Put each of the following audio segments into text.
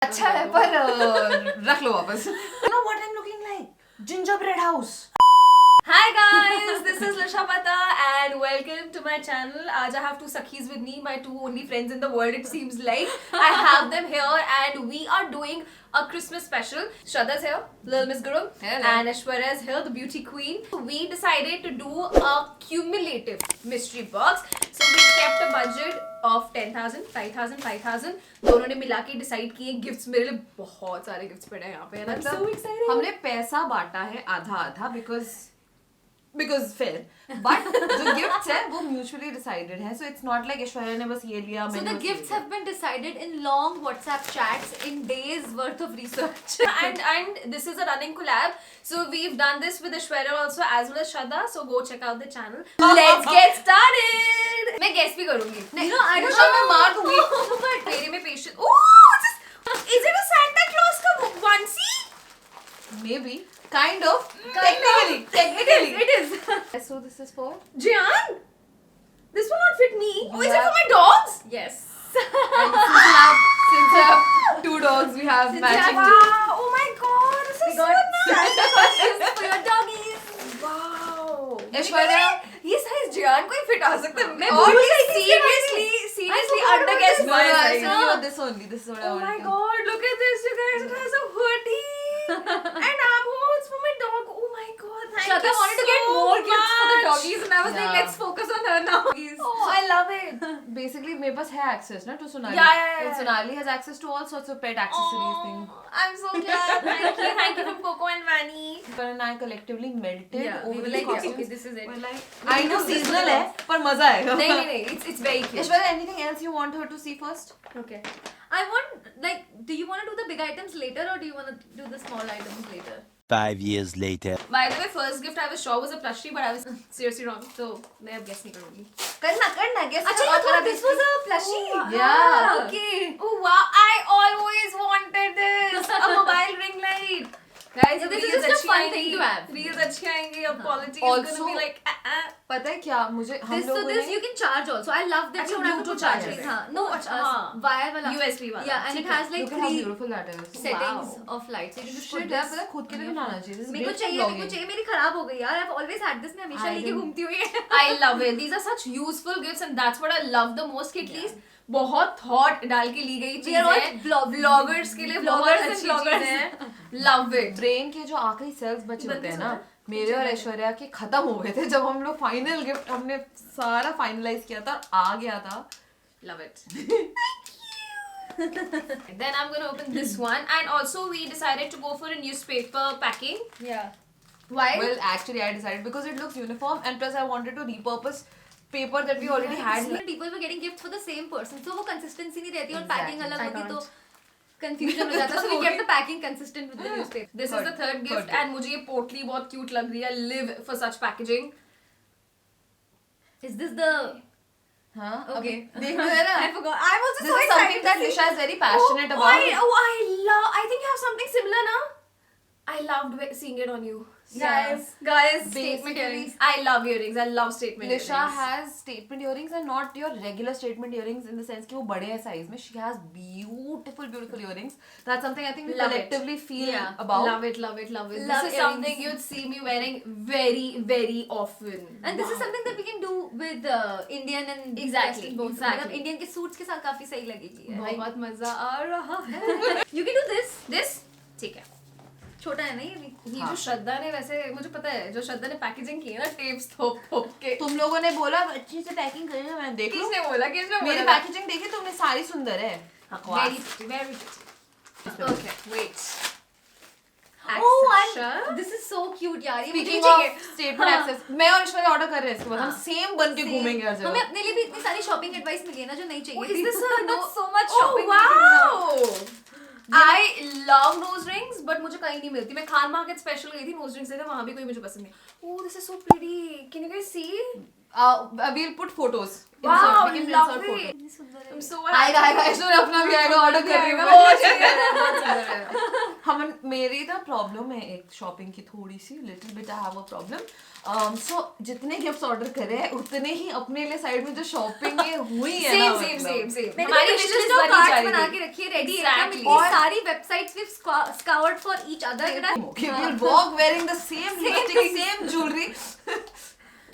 अच्छा है पर रख लो वापस. You know what I'm looking like? Gingerbread house. Hi guys, this is Lisha Pata and welcome to my channel. Aaj I have two sakhis with me, my two only friends in the world it seems like. I have them here and we are doing a Christmas special. Shraddha's here, Lil Miss Guru, and Aishwarya is here, the beauty queen. We decided to do a cumulative mystery box. So we kept a budget of 10,000, 5,000, 5,000. दोनों ने मिला के decide किए gifts. मेरे लिए बहुत सारे gifts पड़े हैं यहाँ पे. And I'm so excited. हमने पैसा बांटा है आधा आधा because fair, but जो gifts है वो mutually decided है, so it's not like Aishwarya ने बस ये लिया. So the gifts have been decided in long WhatsApp chats in days worth of research. and this is a running collab, so we've done this with Aishwarya also as well as Shraddha, so go check out the channel. Let's get started. मैं guess भी करूँगी. No, I don't Nisha, know. मैं मार दूँगी. But मेरे में patience. Oh, is it a Santa Claus का onesie? Maybe, kind of. Technically. It is. So this is for. Jian, this will not fit me. Oh, is it Yeah. for my dogs? Yes. And since we have two dogs, we have Since we matching. Wow! Oh my God, this We is so got nice. Santa costumes for your doggies. Wow. Aishwarya, ये size जियान को ही fit आ सकता है. मैं और भूल भी गई seriously forgot under about guess this. my No, I size. said you this only. This is what I Oh my wanted. God! Look at this, you guys. It has a hoodie. And it's for my dog. Oh my God! Thank Shraddha you wanted to so get more gifts for the much. doggies and I was like, Yeah. let's focus on her now. Oh, I love it. Basically, मेरे पास है access ना to Sonali. Yeah. And Sonali has access to all sorts of pet accessories thing. I'm so glad. Thank you from Coco and Vanny. Karan and I collectively melted Yeah, we over were the like, costumes. okay, this is it. We're like, I know seasonal है, पर मजा आएगा. नहीं. It's very cute. Aishwarya, anything else you want her to see first? Okay. I want, like, do you want to do the big items later or do you want to do the small items later? 5 years later. By the way, first gift I was sure was a plushie, but I was seriously wrong. So मैं अब guess नहीं करूँगी. करना guess. Actually, I thought this was a plushie. Yeah. Okay. Oh wow! I always wanted this. A mobile ring light. Guys, So this is reels just a अच्छी fun आएंगी. thing to have. Reels अच्छी आएंगी. अब quality is Also- gonna be like. पता है क्या मुझे हम This लोगों this ने you can charge also. I love that अच्छा, you don't have to Bluetooth put charger. charger. हाँ. No, अच्छा, हाँ. wire वाला. USB वाला. Yeah, and it ठीक है. has like look at how 3 beautiful that is. settings Wow. of light. So you can just Shit, put यार this. पता है खुद के लिए भी लाना चाहिए. This is मेरे को great for चाहिए vlogging. मेरी खराब हो गई यार. I've always had this. मैं हमेशा I लेके don't- घूमती हुई है. I love it. These are such useful gifts, and that's what I love the most. कि at least बहुत thought डाल के ली गई We are all चीजें vloggers के लिए बहुत vloggers and अच्छी vloggers. चीजें हैं. Love it. ब्रेन के जो आखिरी सेल्स बचे होते हैं ना, मेरे और ऐश्वर्या के खत्म हो गए थे जब हम लोग फाइनल गिफ्ट हमने सारा फाइनलाइज किया था और आ गया था. Love it. Then I'm gonna open this one, and also we decided to go for a newspaper packing. Yeah. Why? Well, actually I decided because it looks uniform and plus I wanted to repurpose paper that we already had. People were getting gifts for the same person, so वो consistency नहीं रहती और Exactly. packing अलग I होती तो can't. confusion हो जाता. So we kept the packing consistent with the newspaper. This is the third gift, and मुझे ये पोटली बहुत cute लग रही है. I live for such packaging. Is this the? हाँ, Okay. देख लो है ना. I forgot. I'm also This so is excited something that to see. Nisha is very passionate Oh, about. I think you have something similar now. I loved seeing it on you. Yes. Guys, Basically, statement earrings. I love earrings. I love statement Lisha earrings. has statement earrings and not your regular statement earrings in the sense कि वो बड़े हैं size में. She has beautiful earrings. That's something I think we Love it. collectively feel Yeah. about. Love it. Love This is earrings. something you'd see me wearing very often. And this is something that we can do with Indian and Exactly, Western both. exactly. मतलब Indian के suits के साथ काफी सही लगेगी. बहुत मजा आ रहा है. You can do this. This ठीक है. छोटा है ना ये भी. ये जो श्रद्धा ने वैसे मुझे पता है जो श्रद्धा ने पैकेजिंग की है ना टेप्स थोप के. तुम लोगों ने बोला अच्छी से पैकिंग करिए. मैंने देख लो. किसने बोला मेरी पैकेजिंग देखी तुमने सारी सुंदर है. Very pretty. Okay, wait. Oh, this is so cute यार. ये मुझे Speaking भी चाहिए. of statement access, मैं और ऐश्वर्या ऑर्डर कर रहे हैं इसके बाद. हम सेम बन के घूमेंगे हर हमें जगह. अपने लिए भी इतनी सारी शॉपिंग एडवाइस मिली है ना जो नहीं चाहिए. Oh, is this a no? So much Oh shopping. wow! I love nose rings, but मुझे कहीं नहीं मिलती. मैं खान मार्केट स्पेशल गई थी nose rings लेने, वहाँ भी कोई मुझे पसंद नहीं. Oh, this is so pretty. Can you guys see? We'll put photos. Wow, Insert. We can insert lovely. photos. कितनी सुंदर है. I'm so आएगा ऐश्वर्या अपना भी आएगा ऑर्डर कर रही हूँ. बहुत सुंदर है. हम मेरी ना प्रॉब्लम है एक शॉपिंग की थोड़ी सी little bit I have a problem so जितने गिफ्ट्स ऑर्डर करे हैं उतने ही अपने लिए साइड में जो शॉपिंग है हुई है ना same मैंने हमारी wish wish list list of बनी cards जा रही बना थी। के रखी है रेडी Exactly. एकदम इतनी सारी websites we've scoured for each other Okay, we'll walk wearing the same lipstick, same jewelry.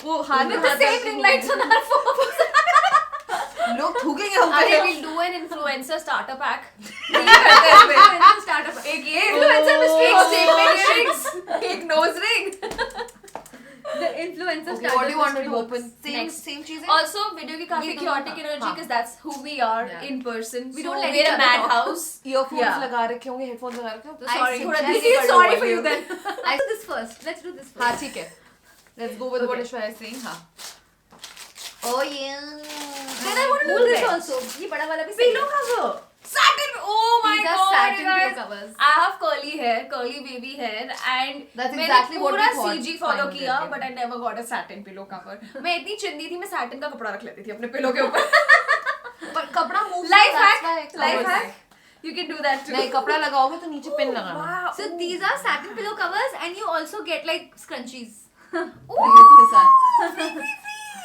वो हाथ में with the हाथ same डाल के ring lights on our phones. लोग थूकेंगे हम अरे पे we'll do an influencer starter pack. Influencer startup. एक ये Influencer mystery एक box. statement earrings, एक nose ring. The influencer Okay, startup. what do you want to mystery do? box. Open same Next. same चीजें Also, video की काफी ये दोनों, chaotic energy हाँ. because that's who we are Yeah. in person. We So don't let we're each a other talk. madhouse. earphones Yeah. लगा रखे होंगे headphones लगा रखे होंगे Sorry, थोड़ा I धीरे feel कर लो sorry for you volume. then. I do this first. Let's do this first. हाँ ठीक है let's go with what Okay. Ishwarya is saying हाँ Oh yeah. Then I want to do Cool this bed. also. ये बड़ा वाला भी सही Pillow है. cover. Satin. Oh my These are god, satin you guys. pillow covers. I have curly hair, curly baby hair, and That's मैंने exactly what पूरा we thought. CG follow Fine, किया, okay. but I never got a satin pillow cover. मैं इतनी चिंदी थी मैं satin का कपड़ा रख लेती थी अपने pillow के ऊपर. पर कपड़ा move Life that's hack, why life covers hack. You can do that too. नहीं कपड़ा लगाओगे तो नीचे पिन लगाना Wow. So these are satin pillow covers and you also get like scrunchies. के साथ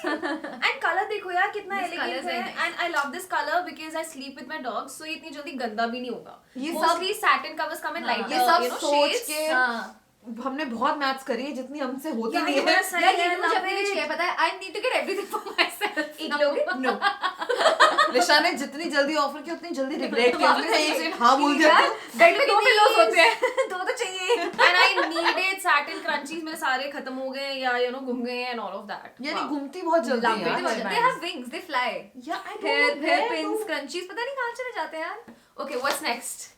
And color देखो यार कितना This color elegant is very है. nice. And I love this color because I sleep with my dogs, so ये इतनी जल्दी गंदा भी नहीं होगा. ये Mostly satin covers come in हाँ. lighter, ये सब you know, सोच shades. के हाँ. हमने बहुत मैथ्स करी है जितनी हमसे होती Yeah, नहीं ये है बड़ा सही यार है, ये मुझे love अपने लिए it. चाहिए पता है. I need to get everything for myself. एक लोगे? नो लिशा ने जितनी जल्दी ऑफर किया उतनी जल्दी रिग्रेट किया उसने एक सेकंड हाँ बोल दिया यार बेड में दो Please. pillows होते हैं. दो तो चाहिए. And I needed satin crunchies मेरे सारे खत्म हो गए या you know घूम गए and all of that. यानी Wow. घूमती बहुत जल्दी Love है it. यार They have wings. They fly. Yeah, I don't Hair know hair where pins, to- scrunchies पता नहीं कहाँ चले जाते हैं यार. Okay, what's next?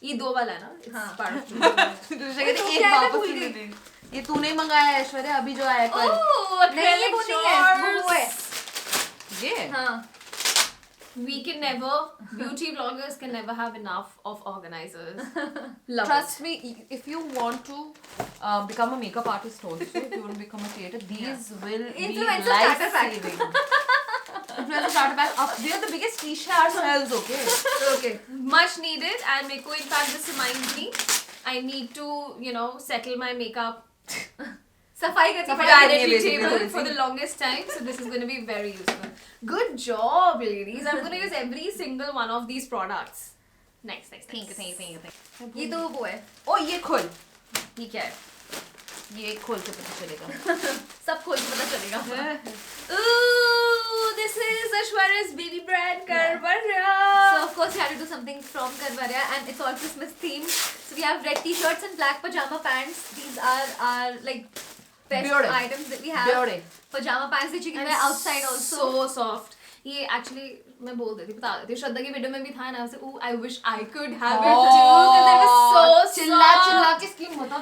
ये दो वाला है ना? It's हाँ. part of ऋषा कहते तो एक क्या है, मैं वापस भूल ले गई. दे ये तूने मंगाया है ऐश्वर्या अभी जो आया है कल Oh, नहीं ये वो नहीं है. वो है. ये हाँ. We can never, beauty vloggers can never have enough of organizers. Love Trust me, if you want to become a makeup artist also, if you want to become a creator, these will Influencer be starter pack. life-saving. Influencer starter pack. They are the biggest cliche ourselves, okay? it. Okay. Much needed and मेरे को in fact this reminds me, I need to, you know, settle my makeup सफाई करनी सफाई पड़ेगी. करनी है vanity basically, table basically. for the longest time, so this is going to be very useful. Good job, ladies. I'm going to use every single one of these products. Nice, nice, nice. Thank you. ये तो वो है. ओ ये खोल ये क्या है? ये खोल के पता चलेगा सब खोल के पता चलेगा. Ooh, this is Ashwarya's baby brand Carvara. So of course we had to do something from Carvara and it's all Christmas themed. So we have red t-shirts and black pajama pants. These are our like best Beauty. items that we have. Beauty. Pajama pants that you can And wear outside also. So soft. ये actually मैं बोल देती बता देती हूँ श्रद्धा की video में भी था ना ऐसे ooh I wish I could have it too because it was so चिल्ला soft. चिल्ला के स्कीम बता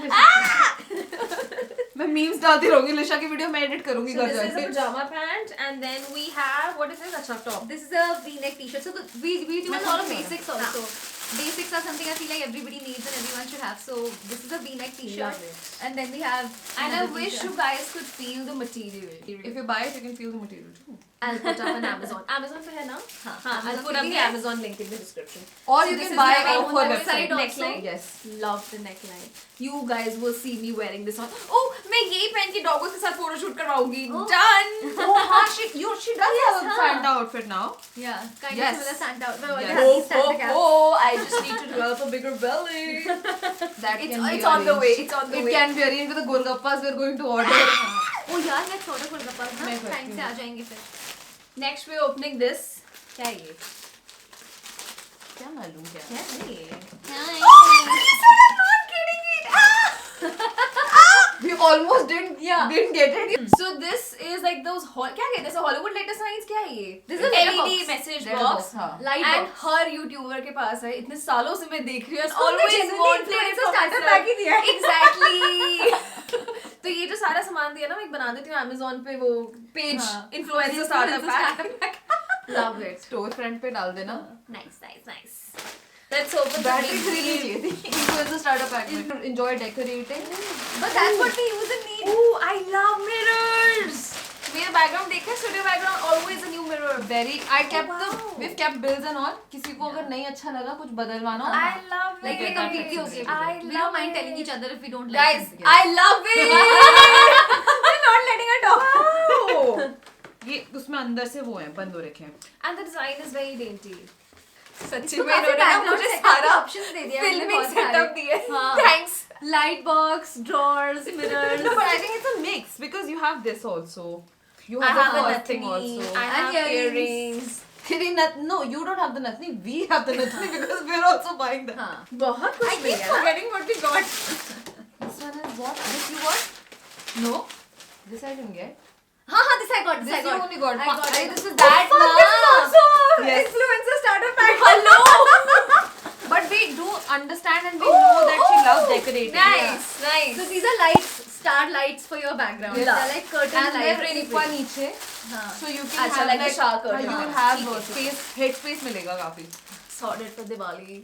मैं मीम्स डालती रहूंगी लिशा की वीडियो मैं एडिट करूंगी So घर this is a जाके pajama pant and then we have what is this? Achha top. This is a V-neck t-shirt. So we do a मैं lot of खोलूंगा। basics also. Basics are something I feel like everybody needs and everyone should have. So this is a V-neck t-shirt. Love it. And then we have And I another wish t-shirt. you guys could feel the material. If you buy it you can feel the material too I'll put up on Amazon. Amazon पे है ना? हाँ, हाँ, I'll Amazon put पे up भी the है. Amazon link in the description. or So you this can is buy our it own for website website also. Neckline. yes Love the neckline. You guys will see me wearing this on. Oh, मैं यही पहन के डॉगों के साथ photo shoot करवाऊंगी. Oh. Done. oh हाँ she does have a हाँ. Santa outfit now Yeah, kind Yes. of similar Santa. Well, Yes. they have these Santa caps. I just need to develop a bigger belly. that It's can be it's on the way. arranged. It's on the It way. can be arranged with the golgappas we're going to order Oh यार let's order golgappas ना. मैं करती Time से हूँ. आ जाएंगे फिर. Next we're opening this. क्या है ये? क्या मालूम क्या क्या है ये? Oh, I'm not getting it. we almost didn't get it So this is like those क्या कहते हैं? Hollywood letter signs क्या है ये? This is a LED letterbox. message Letterbox, box. हाँ. Light And box. Her YouTuber के पास है. इतने सालों से मैं देख रही हूँ. उसको हमने Always genuinely wanted it influencer for starter myself. pack ही दिया है. Exactly. तो ये जो सारा सामान दिया ना मैं एक बना देती हूँ Amazon पे वो page हाँ. influencer starter pack. Love it. Store front पे डाल देना Nice, nice, nice. Let's open the battery big खरीदनी deal. चाहिए थी influencer starter pack में enjoy decorating But that's what we use and need. Ooh, I love mirrors. मेरा background देखा, studio background always a new mirror. Very. I kept wow. we've kept bills and all. किसी को अगर नहीं अच्छा लगा कुछ बदलवाना हो. I love Like it. we're completely okay with I it. We love don't mind it. telling each other if we don't like Guys, something. I love it. We're not letting her talk. Wow. ये उसमें अंदर से वो है बंद हो रखे हैं. And the design is very dainty. सच्ची इसको में काफी इन्होंने ना background मुझे setup सारा options दे दिया है, filming बहुत सारे. setup दिए. हाँ. Thanks. Light box, drawers, mirrors. No, but I think it's a mix because you have this also. You I have the have a first thing nathani. also. I And have earrings. earrings. No, you don't have the nathani. We have the nathani because we're also buying that. हाँ. बहुत I कुछ keep मिला. Forgetting what we got. This one is what? This you got? No. This I didn't get. हाँ, this I got. This This I you got. only got. I got it. This is That that. this is also Yes. influencer starter pack. Hello. But we do understand and we know that she loves decorating. Nice, nice. So these are lights, star lights for your background. Yeah. They're like curtain And lights. then ऊपर नीचे. हाँ. So you can अच्छा, have like a shark curtain. You will हाँ, have ठीक है, space, head space मिलेगा काफी. Sorted for Diwali.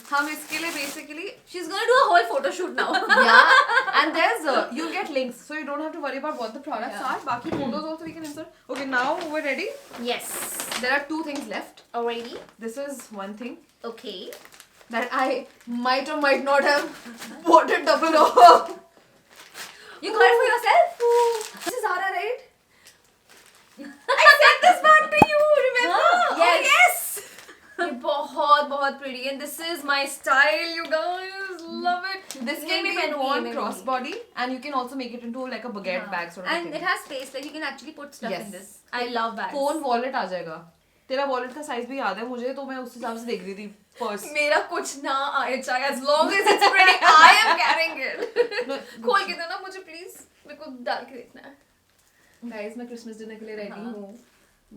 हम इसके लिए basically She's gonna do a whole photo shoot now. yeah, and there's you'll get links, so you don't have to worry about what the products Yeah. are. Baki photos also we can insert. Okay, now we're ready. Yes. There are two things left. Already. This is one thing Okay. that I might or might not have bought it double off. You got it for yourself? This is Zara, right? I sent this back to you. Remember? हाँ, yes. Oh, yes. ये बहुत pretty and this is my style, you guys. Love it. This ये can भी be पहनूंगी, worn ये मैं crossbody, and you can also make it into like a baguette bag sort of And thing. it has space, like you can actually put stuff Yes. in this. I love bags. Phone wallet आ जाएगा. तेरा wallet का size भी याद है मुझे, तो मैं उस हिसाब से देख रही थी पर्स. मेरा कुछ ना आए चाहे as long as it's pretty, I am carrying it. खोल के दो ना मुझे please. मेरे को डाल के देखना है. Guys, मैं Christmas dinner के लिए ready हूँ.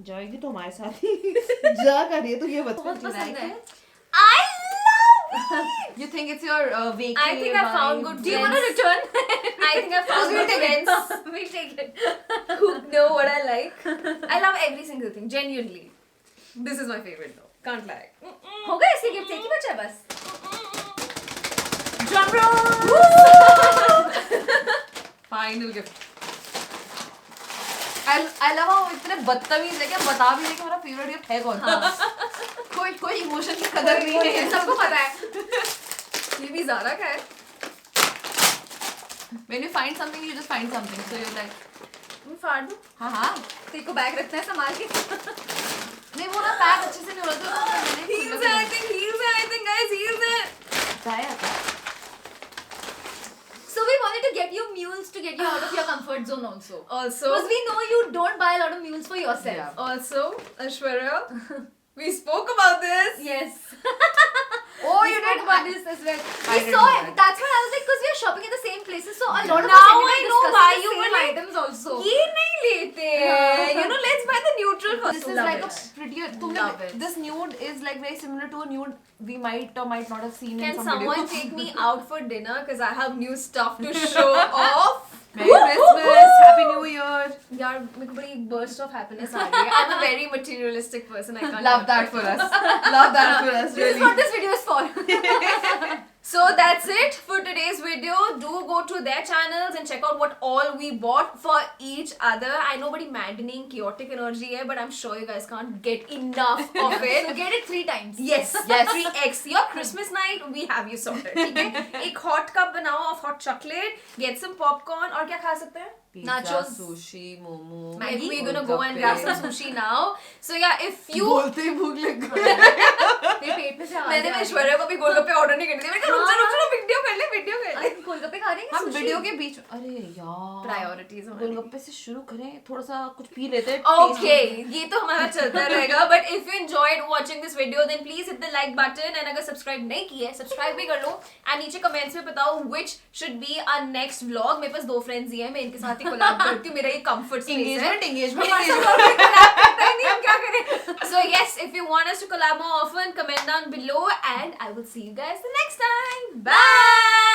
जाएगी तो हमारे साथ ही. जा कर रही है तो ये बता. बहुत पसंद है. I love it. You think it's your vacay? I think I found good Do you want to return? I think I found good friends We'll take it. who know what I like. I love every single thing, genuinely. This is my favorite though. Can't lie. हो गया इसके gift एक ही बचा है बस. Drum roll! Final gift. I love how इतने बदतमीज है क्या बता भी दे कि मेरा फेवरेट गिफ्ट है कौन सा. कोई इमोशन की कदर नहीं है. सबको पता है. ये भी ज़ारा का है. When you find something, you just find something. So you're like, मैं फाड़ दूँ? हाँ. तेरे को बैग रखना है संभाल के. नहीं वो ना पैक अच्छे से नहीं हो रहा था. Heels है, I think guys, heels है. दाया था. So we wanted to get you mules to get you out of your comfort zone also. Also, Because we know you don't buy a lot of mules for yourself. Yeah. also, Aishwarya, we spoke about this. Yes. Oh, We you spoke did about this as well. I We didn't saw know it. that. That's why I was like, because we are shopping in the same places, so a lot of Now us ended I up know discussing why the you same were like, items also. ये नहीं लेते हैं. You know, let's buy the neutral first. This is Love like it. a prettier. Love it. This nude is like very similar to a nude we might or might not have seen in Can some someone video. take me out for dinner? Because I have new stuff to show off. Merry Christmas, Happy New Year. यार मेरे को बड़ी burst of happiness आ रही है. I'm a very materialistic person. I can't Love help that it. for us. Love that for us, This is really. what this video is for. So that's it for today's video. Do go to their channels and check out what all we bought for each other. I know बड़ी maddening, chaotic energy है, but I'm sure you guys can't get enough of So it. get it 3 times. Yes, yes, 3x. Your Christmas night, we have you sorted. ठीक है? एक hot cup बनाओ of hot chocolate, get some popcorn और क्या खा सकते हैं? Pizza, Nachos. sushi, momo. Maggie, we're gonna golgappe. go and grab some sushi now. So yeah, if you बोलते ही भूख लग गई. मेरे पेट में से आवाज़ मैंने आ रही है. ऐश्वर्या को भी गोलगप्पे ऑर्डर नहीं करने दिए. मैंने कहा रुक जा वीडियो कर ले अरे गोलगप्पे खा रहे हैं हम sushi? वीडियो के बीच अरे यार प्रायोरिटीज गोलगप्पे से शुरू करें थोड़ा सा कुछ पी लेते हैं. Okay, ये तो हमारा चलता रहेगा. But if you enjoyed watching this video, then please hit the like button. And अगर सब्सक्राइब नहीं किया है, सब्सक्राइब भी कर लो. And नीचे कमेंट्स में बताओ which should be our next vlog. मेरे पास 2 फ्रेंड्स ही हैं, मैं इनके साथ ही कोलैब करती हूँ. मेरा ये कंफर्ट स्पेस है. engagement. क्या करें? So yes, if you want us to collab more often, comment down below, and I will see you guys the next time. Bye.